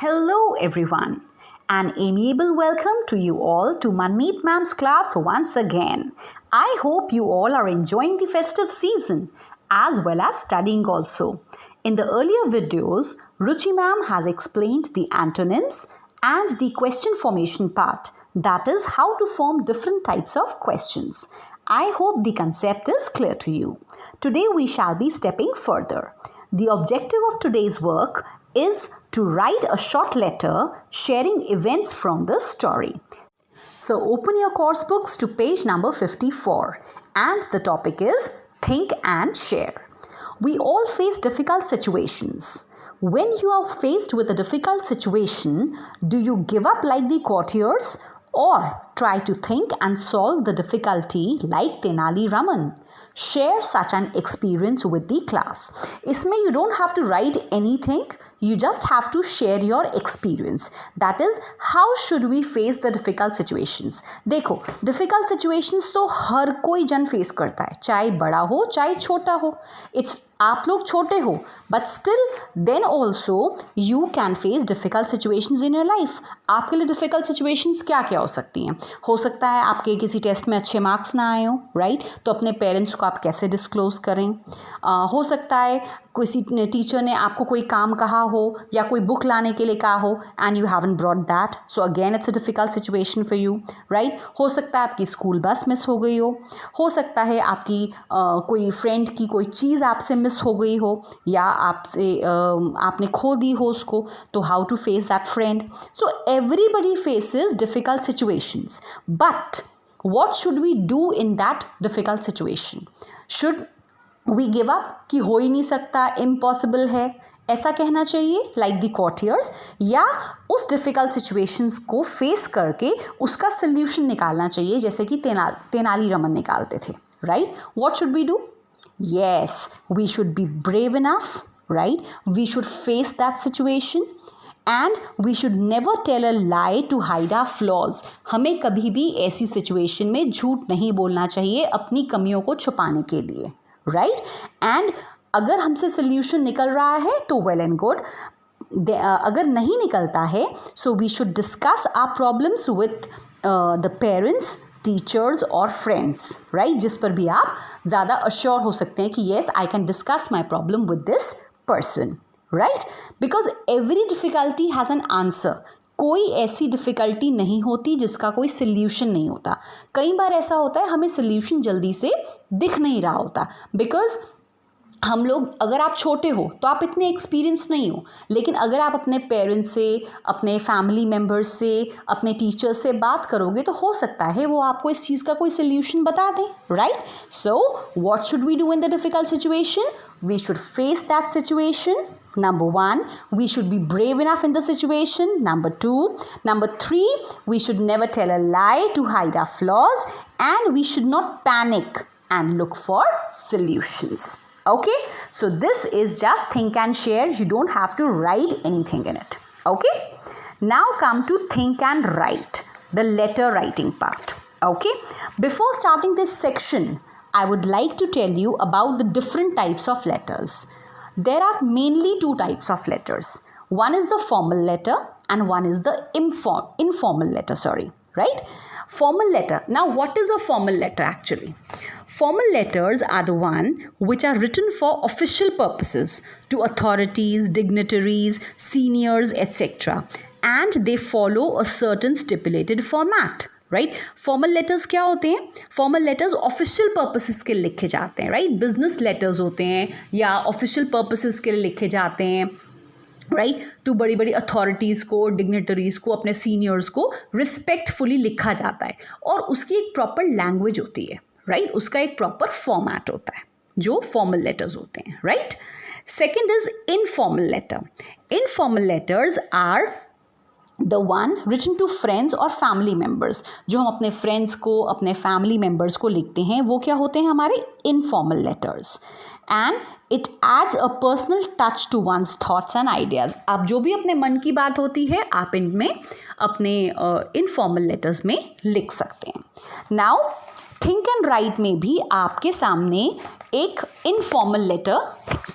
Hello everyone. An amiable welcome to you all to Manmeet Ma'am's class once again. I hope you all are enjoying the festive season as well as studying also. In the earlier videos, Ruchi Ma'am has explained the antonyms and the question formation part, that is how to form different types of questions. I hope the concept is clear to you. Today we shall be stepping further. The objective of today's work is to write a short letter sharing events from the story. So open your course books to page number 54 and the topic is Think and Share. We all face difficult situations. When you are faced with a difficult situation, do you give up like the courtiers or try to think and solve the difficulty like Tenali Raman? Share such an experience with the class. इसमें you don't have to write anything. You just have to share your experience. That is, how should we face the difficult situations? देखो, difficult situations तो हर कोई जन face करता है, चाहे बड़ा हो चाहे छोटा हो. It's आप लोग छोटे हो, but still then also you can face difficult situations in your life. आपके लिए difficult situations क्या क्या हो सकती हैं? हो सकता है आपके किसी टेस्ट में अच्छे मार्क्स ना आए हो, राइट? तो अपने पेरेंट्स को आप कैसे डिस्क्लोज करें? हो सकता है किसी टीचर ने आपको कोई काम कहा हो या कोई बुक लाने के लिए कहा हो and you haven't brought that, so again it's a difficult situation for you, right? हो सकता है आपकी स्कूल बस मिस हो गई हो सकता है आपकी कोई फ्रेंड की कोई चीज़ आपसे मिस हो गई हो या आपने खो दी हो उसको, तो how to face that friend? So everybody faces difficult situations, but what should we do in that difficult situation? Should we give up कि हो ही नहीं सकता, इम्पॉसिबल है, ऐसा कहना चाहिए लाइक द कॉर्टियर्स, या उस डिफ़िकल्ट सिचुएशंस को फेस करके उसका सल्यूशन निकालना चाहिए जैसे कि तेनाली रमन निकालते थे, right? What should we do? Yes, we should be brave enough, right? We should face that situation and we should never tell a lie to hide our flaws. हमें कभी भी ऐसी सिचुएशन में झूठ नहीं बोलना चाहिए अपनी कमियों को छुपाने के लिए, राइट? एंड अगर हमसे सोल्यूशन निकल रहा है तो वेल एंड गुड, अगर नहीं निकलता है so we should discuss our problems with the parents, teachers और फ्रेंड्स, राइट? जिस पर भी आप ज़्यादा अश्योर हो सकते हैं कि yes I can discuss my problem with this person, right? Because every difficulty has an answer. कोई ऐसी डिफ़िकल्टी नहीं होती जिसका कोई सल्यूशन नहीं होता. कई बार ऐसा होता है हमें सल्यूशन जल्दी से दिख नहीं रहा होता, बिकॉज हम लोग, अगर आप छोटे हो तो आप इतने एक्सपीरियंस नहीं हो, लेकिन अगर आप अपने पेरेंट्स से, अपने फैमिली मेम्बर्स से, अपने टीचर्स से बात करोगे तो हो सकता है वो आपको इस चीज़ का कोई सल्यूशन बता दें, right? So what should we do in the difficult situation? We should face that situation. Number 1, we should be brave enough in the situation. Number 2, Number 3, we should never tell a lie to hide our flaws, and we should not panic and look for solutions. Okay, so this is just think and share. You don't have to write anything in it. Okay, now come to think and write, the letter writing part. Okay, before starting this section, I would like to tell you about the different types of letters. There are mainly two types of letters. One is the formal letter and one is the informal letter, right? Formal letter. Now, what is a formal letter actually? Formal letters are the one which are written for official purposes to authorities, dignitaries, seniors, etc. And they follow a certain stipulated format. Right? Formal letters क्या होते हैं? Formal letters official purposes के लिए लिखे जाते हैं, right? Business letters होते हैं या ऑफिशियल पर्पसेस के लिए लिखे जाते हैं, राइट? टू बड़ी बड़ी अथॉरिटीज़ को, डिग्नेटरीज़ को, अपने सीनियर्स को रिस्पेक्टफुली लिखा जाता है और उसकी एक प्रॉपर लैंग्वेज होती है, राइट? उसका एक प्रॉपर फॉर्मेट होता है जो फॉर्मल लेटर्स होते हैं, right? Second is informal letter. Informal letters are the one written to friends और फैमिली मेम्बर्स. जो हम अपने फ्रेंड्स को, अपने फैमिली मेम्बर्स को लिखते हैं वो क्या होते हैं? हमारे informal letters. And it adds a personal touch to one's thoughts and ideas. आप जो भी अपने मन की बात होती है आप इनमें अपने इनफॉर्मल लेटर्स में लिख सकते हैं. नाउ थिंक एंड राइट में भी आपके सामने एक इनफॉर्मल लेटर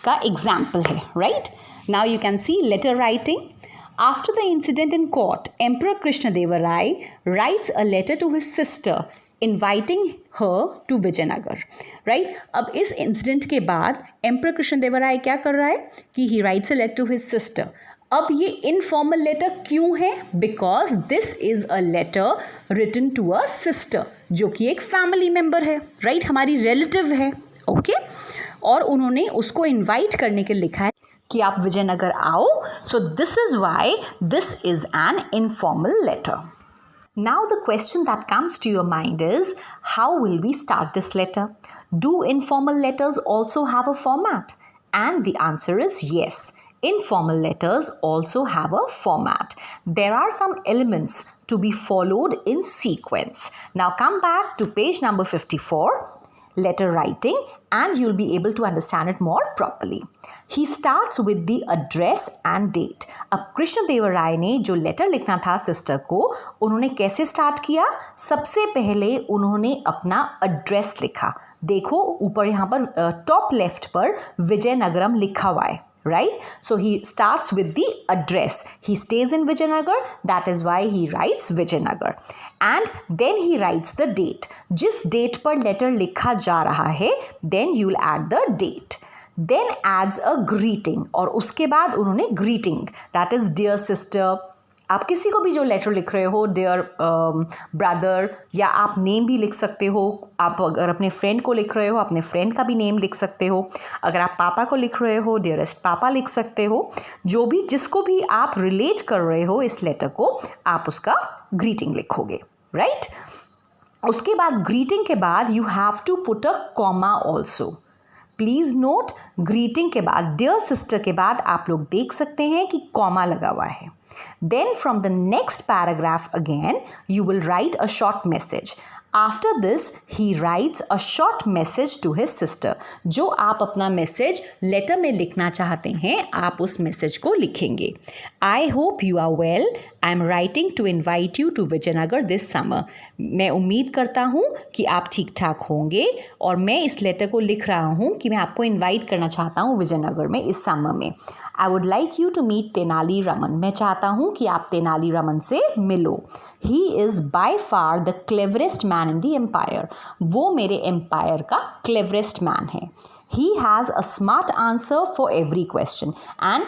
का एग्जाम्पल है, right? Now you can see letter writing. After the incident in court, Emperor Krishnadeva Rai writes a letter to his sister inviting her to Vijayanagar. Right? अब इस incident के बाद एम्परर कृष्णदेव राय क्या कर रहा है कि he writes a letter to his sister. अब ये इनफॉर्मल लेटर क्यों है? Because this is a letter written to a sister, जो कि एक फैमिली मेंबर है, राइट, हमारी रिलेटिव है. ओके, और उन्होंने उसको इनवाइट करने के लिए लिखा है कि आप विजयनगर आओ. So this is why this is an informal letter. Now the question that comes to your mind is, how will we start this letter? Do informal letters also have a format? And the answer is yes. Informal letters also have a format. There are some elements to be followed in sequence. Now come back to page number 54, letter writing, and you'll be able to understand it more properly. He starts with the address and date. अब कृष्णदेव राय ने जो letter लिखना था sister को, उन्होंने कैसे start किया? सबसे पहले उन्होंने अपना एड्रेस लिखा. देखो ऊपर यहाँ पर टॉप लेफ्ट पर विजयनगरम लिखा हुआ है, right? So he starts with the address. He stays in Vijayanagar. That is why he writes Vijayanagar. And then he writes the date. जिस डेट पर लेटर लिखा जा रहा है, then you will add the date. Then adds a greeting. और उसके बाद उन्होंने greeting, that is dear sister. आप किसी को भी जो लेटर लिख रहे हो, डियर ब्रदर, या आप नेम भी लिख सकते हो. आप अगर अपने फ्रेंड को लिख रहे हो, अपने फ्रेंड का भी नेम लिख सकते हो. अगर आप पापा को लिख रहे हो, डियरेस्ट पापा लिख सकते हो. जो भी, जिसको भी आप रिलेट कर रहे हो इस लेटर को, आप उसका ग्रीटिंग लिखोगे, राइट? उसके बाद ग्रीटिंग के बाद you have to put a comma also. Please note, greeting के बाद, डियर सिस्टर के बाद आप लोग देख सकते हैं कि कॉमा लगा हुआ है. Then from the next paragraph again, you will write a short message. After this, he writes a short message to his sister. जो आप अपना मैसेज लेटर में लिखना चाहते हैं, आप उस मैसेज को लिखेंगे. I hope you are well. I am writing to invite you to Vijayanagar this summer. मैं उम्मीद करता हूँ कि आप ठीक ठाक होंगे, और मैं इस लेटर को लिख रहा हूँ कि मैं आपको इनवाइट करना चाहता हूँ विजयनगर में इस समर में. I would like you to meet Tenali Raman. मैं चाहता हूँ कि आप तेनाली रमन से मिलो. He is by far the cleverest man in the empire. वो मेरे एम्पायर का cleverest man है. He has a smart answer for every question. And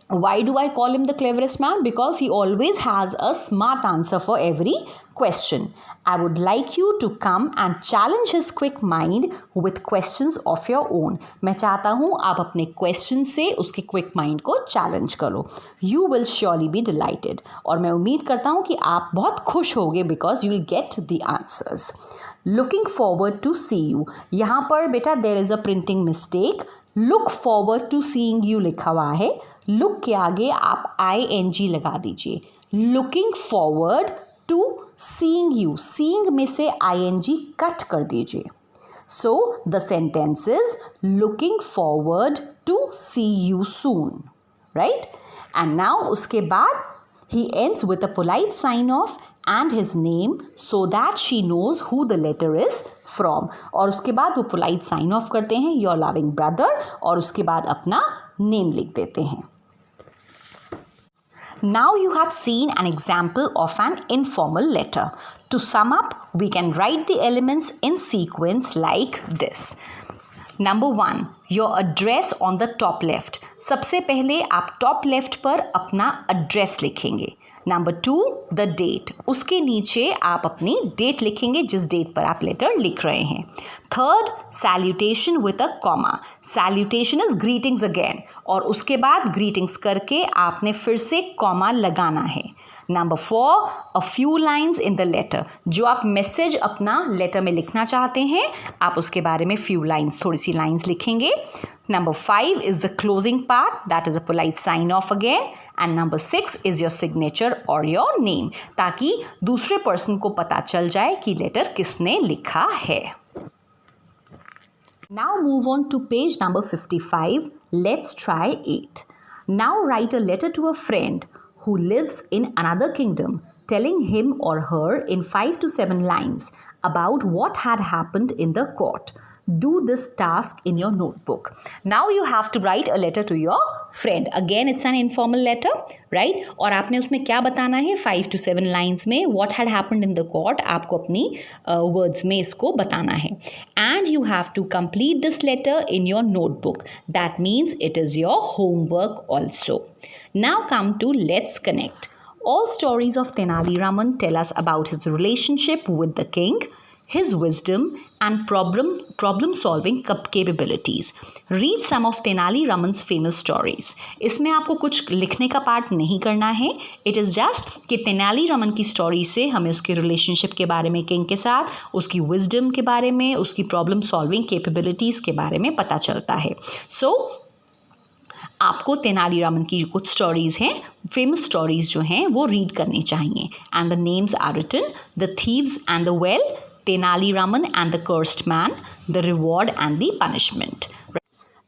why do I call him the cleverest man? Because he always has a smart answer for every question. I would like you to come and challenge his quick mind with questions of your own. मैं चाहता हूँ आप अपने question से उसके quick mind को challenge करो. You will surely be delighted. और मैं उम्मीद करता हूँ कि आप बहुत खुश होगे, because you will get the answers. Looking forward to see you. यहाँ पर बेटा there is a printing mistake. Look forward to seeing you लिखा हुआ है. Look के आगे आप ing लगा दीजिए. Looking forward to seeing you. Seeing में से ing कट कर दीजिए. So the sentence is looking forward to see you soon, right? And now उसके बाद he ends with a polite sign off and his name so that she knows who the letter is from. और उसके बाद वो polite sign off करते हैं, your loving brother, और उसके बाद अपना name लिख देते हैं. Now you have seen an example of an informal letter. To sum up, we can write the elements in sequence like this. Number 1, your address on the top left. सबसे पहले आप top left पर अपना address लिखेंगे. Number 2, the date. उसके नीचे आप अपनी date लिखेंगे जिस date पर आप letter लिख रहे हैं. Third, salutation with a comma. Salutation is greetings again. और उसके बाद greetings करके आपने फिर से comma लगाना है. Number 4, a few lines in the letter. जो आप मैसेज अपना लेटर में लिखना चाहते हैं, आप उसके बारे में few lines, थोड़ी सी lines लिखेंगे. Number 5 is the closing part, that is a polite sign off again. And number 6 is your signature or your name, ताकि दूसरे पर्सन को पता चल जाए कि लेटर किसने लिखा है. Now move on to page number 55. Let's try 8. Now write a letter to a friend who lives in another kingdom, telling him or her in 5 to 7 lines about what had happened in the court. do this task in your notebook. Now you have to write a letter to your friend. Again, it's an informal letter, right? और आपने उसमें क्या बताना है? 5 to 7 lines में what had happened in the court आपको अपनी words में इसको बताना है. And you have to complete this letter in your notebook. That means it is your homework also. Now come to Let's Connect. All stories of Tenali Raman tell us about his relationship with the king, his wisdom and problem solving capabilities. Read some of Tenali Raman's famous stories. इसमें आपको कुछ लिखने का part नहीं करना है. It is just कि तेनाली रमन की स्टोरी से हमें उसके रिलेशनशिप के बारे में किंग के साथ, उसकी विजडम के बारे में, उसकी प्रॉब्लम सॉल्विंग कैपेबिलिटीज़ के बारे में पता चलता है. सो आपको तेनाली रामन की कुछ स्टोरीज़ हैं, फेमस स्टोरीज़ जो हैं वो रीड करनी चाहिए. And the names are written: the thieves and the well, Tenali Raman and the Cursed Man, the Reward and the Punishment.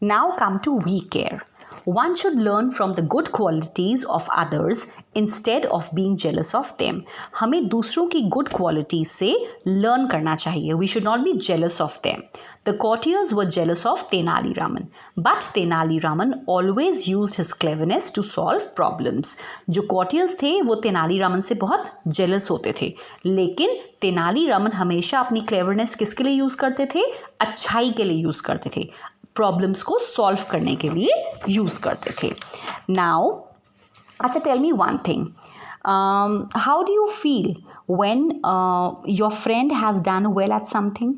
Now come to We Care. One should learn from the good qualities of others instead of being jealous of them. हमें दूसरों की good qualities से learn करना चाहिए. We should not be jealous of them. The courtiers were jealous of Tenali Raman, but Tenali Raman always used his cleverness to solve problems. जो courtiers थे वो तेनाली रामन से बहुत jealous होते थे, लेकिन तेनाली रामन हमेशा अपनी cleverness किसके लिए यूज़ करते थे? अच्छाई के लिए यूज़ करते थे, प्रॉब्लम्स को सॉल्व करने के लिए यूज़ करते थे. नाउ अच्छा, tell me one thing, how do you feel when your friend has done well at something?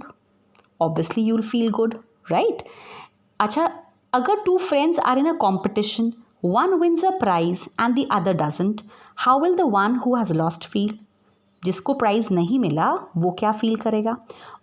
Obviously you will feel good, right? अच्छा, अगर two friends are in a competition, one wins a prize and the other doesn't, how will the one who has lost feel? जिसको prize नहीं मिला वो क्या feel करेगा?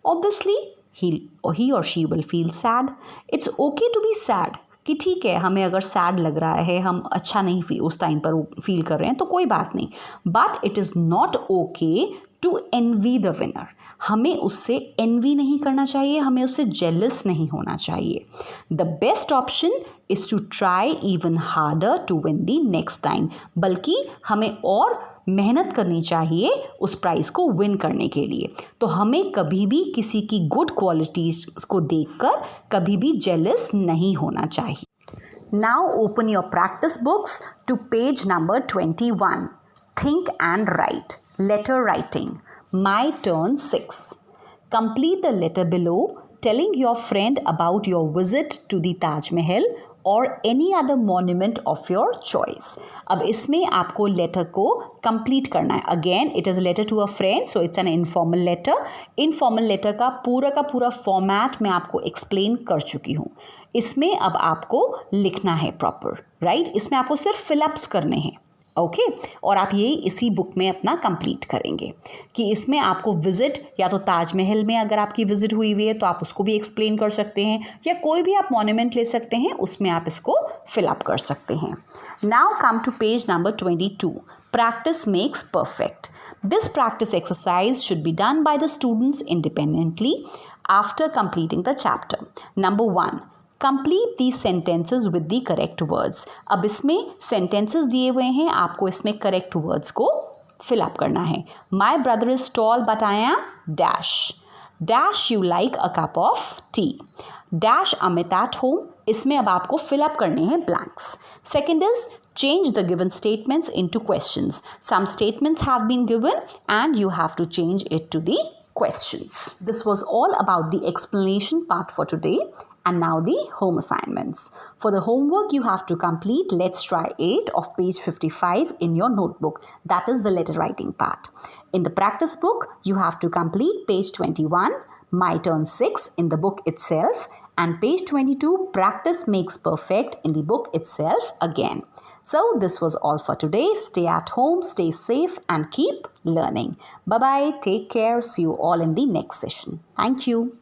Obviously he or she will feel sad. It's okay to be sad. कि ठीक है, हमें अगर सैड लग रहा है, हम अच्छा नहीं उस टाइम पर फील कर रहे हैं तो कोई बात नहीं. But it is not okay to envy the winner. हमें उससे एनवी नहीं करना चाहिए, हमें उससे जेलस नहीं होना चाहिए. The best option is to try even harder to win the next time. बल्कि हमें और मेहनत करनी चाहिए उस प्राइज़ को विन करने के लिए. तो हमें कभी भी किसी की गुड क्वालिटीज़ को देखकर कभी भी जेलस नहीं होना चाहिए. Now open your practice books to page number 21. Think and write. Letter writing. My turn 6. Complete the letter below telling your friend about your visit to the Taj Mahal or any other monument of your choice. अब इसमें आपको letter को complete करना है. Again it is a letter to a friend, so it's an informal letter. Informal letter का पूरा format मैं आपको एक्सप्लेन कर चुकी हूँ. इसमें अब आपको लिखना है प्रॉपर, राइट? इसमें आपको सिर्फ फिलअप्स करने हैं, ओके और आप ये इसी बुक में अपना कंप्लीट करेंगे. कि इसमें आपको विज़िट, या तो ताजमहल में अगर आपकी विज़िट हुई हुई है तो आप उसको भी एक्सप्लेन कर सकते हैं, या कोई भी आप मॉन्यूमेंट ले सकते हैं, उसमें आप इसको फिलअप कर सकते हैं. Now come to page number 22. Practice makes perfect. This practice exercise should be done by the students independently after completing the chapter. Number 1, complete the sentences with the correct words. अब इसमें sentences दिए हुए हैं, आपको इसमें correct words को fill up करना है. My brother is tall but I am dash. Dash you like a cup of T. Dash Amit at home. इसमें अब आपको फिलअप करने हैं blanks. Second is change the given statements into questions. Some statements have been given and you have to change it to the questions. This was all about the explanation part for today. And now the home assignments. For the homework, you have to complete Let's Try 8 of page 55 in your notebook. That is the letter writing part. In the practice book, you have to complete page 21, My Turn 6 in the book itself, and page 22, Practice Makes Perfect in the book itself again. So this was all for today. Stay at home, stay safe, and keep learning. Bye-bye. Take care. See you all in the next session. Thank you.